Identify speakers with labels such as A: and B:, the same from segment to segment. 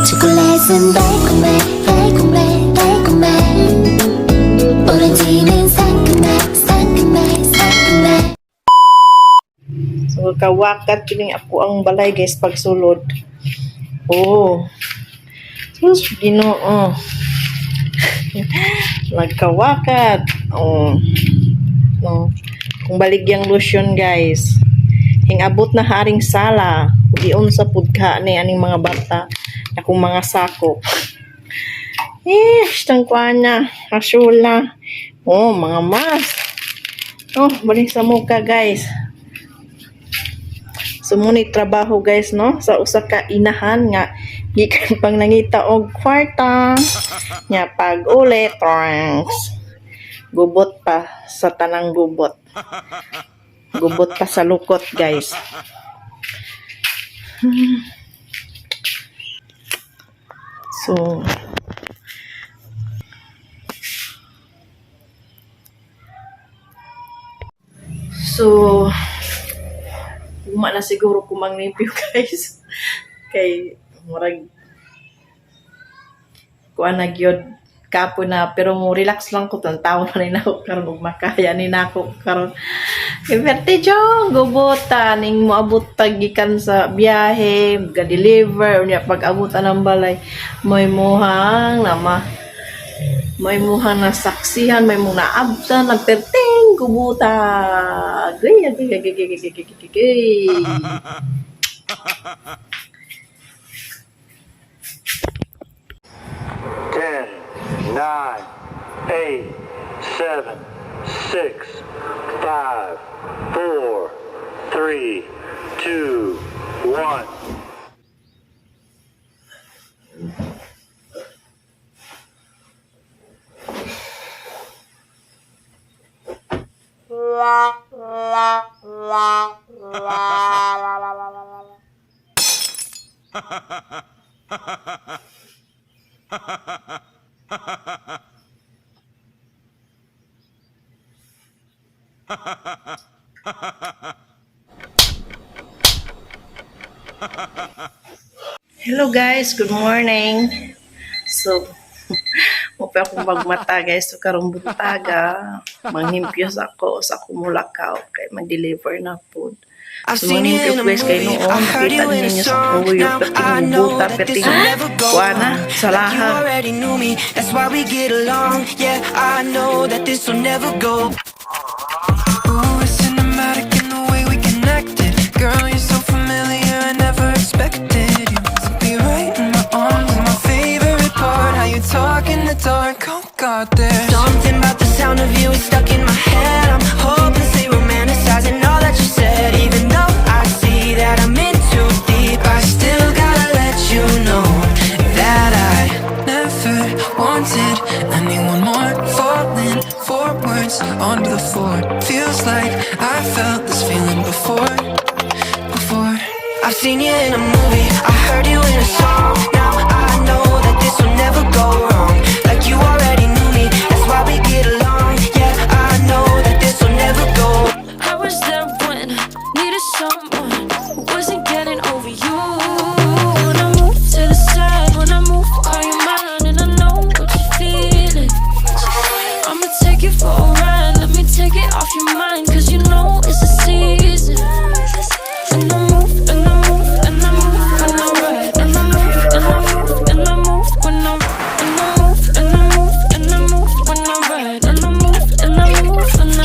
A: 초콜릿은 달콤해 달콤해 달콤해 오렌지는 상큼해 상큼해 상큼해.
B: So kawakat kining ako ang balay guys pagsulod. Oh. Sus Ginoo. Nagkawakat. Oh. No. Kung baligyang lotion guys. Hingabot na haring sala. Ugion sa pudka ni aning mga bata. Akong mga sako. Tang kuana. Asula. Oh, mga mas. Oh, balik sa muka guys. Sumunit trabaho guys no sa usa ka inahan nga gikan pang nangita og kwarta nya pag ulit trunks gubot pa sa tanang gubot pa sa lukot guys. So uma na siguro kumang limpyo guys kay murag kuan na gyud kapo na pero mo relax lang ko tan tawo na rin ako karon ug makaya ni nako karon iberte jo gubota ning moabot gikan sa biyahe ga-deliver unya pag abutan ng balay may muhang na saksihan may mong naabtan nagperting gubuta gay.
C: 10, 9, 8, 7, 6, 5, 4, 3, 2, 1.
B: Hello guys, good morning. So, mupa akong magmata guys. So, karong buntaga, manghimpyo sa ako mulakaw kay mag-deliver na food. So, manghimpyo guys kay noon. Nakita ninyo sa kuyo, perting buta, perting kuana, sa lahat.
D: That's why we get along. Yeah, I know that this will never go. Ooh, it's cinematic in the way we connected. Girl, you're so familiar, I never expected you to be right in my arms. And my favorite part, how you talk in the dark. Oh God, there's something about the sound of you is stuck in my head. I'm hopelessly romanticizing all that you said. Even though I see that I'm in too deep, I still gotta let you know that I never wanted anyone more. Falling forwards onto the floor. Feels like I felt this feeling before. I've seen you in a movie, I heard you in a song. Now I know that this will never go wrong. Like you already knew me, that's why we get along. Yeah, I know that this will never go.
E: I was there when I needed someone who wasn't getting over you. When I move to the side, when I move, call you mine, and I know what you're feeling. I'ma take you for a ride, let me take it off your mind, cause you know it's a season. And I move, and I move, and I move when I ride, and I move, and I move, and I move when I move, and I move, and I move when I ride, and I move, and I move when I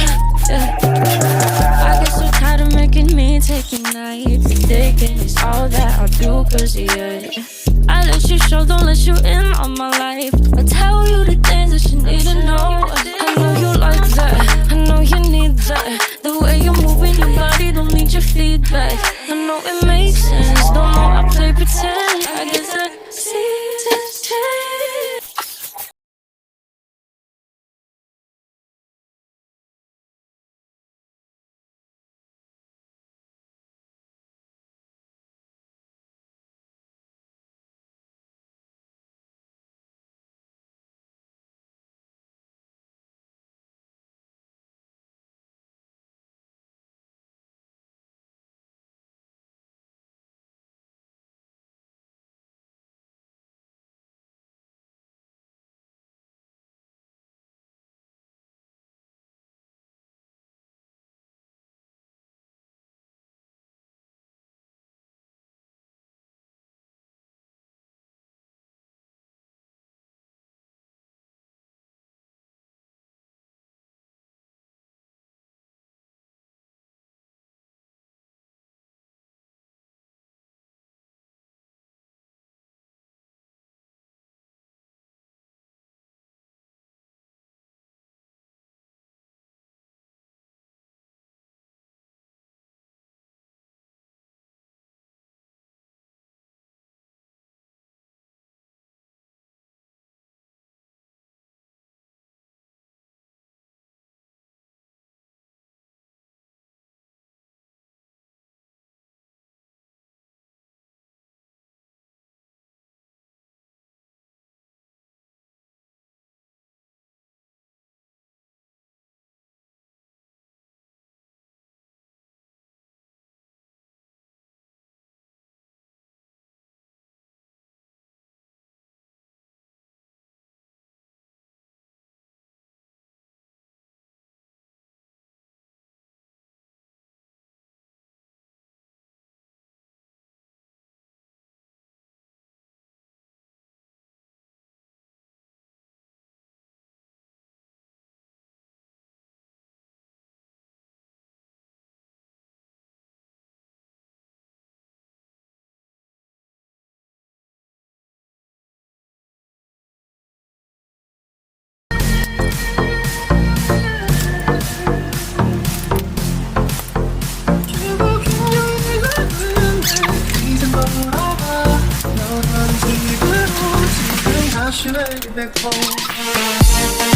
E: get so tired of making me take your night. Thinking it's all that I do cause of you. I let you show, don't let you in on my life. I tell you the things that you need to know. I know you like that, I know you need that. The way you're moving your body, don't need your feedback. I know it makes sense, don't know I play pretend. I guess I see change.
D: should I get back home?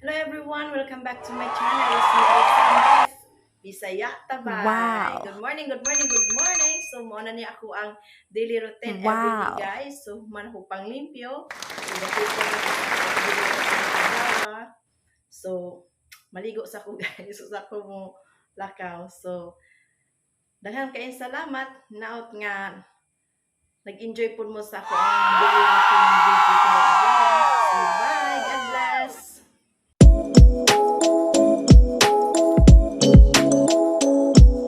B: Hello everyone, welcome back to my channel. It's me, F. Bisaya Tabay.
F: Wow.
B: Good morning, good morning, good morning. So, muna niya ako ang daily routine
F: Wow.
B: everyday, guys. So, man ako pang limpyo. So, so, maligo sa ko, guys. So, sa ko mo lakaw. So, daghan kayong salamat. Naot nga, nag-enjoy po mo sa ako ang daily routine video ko. So, bye!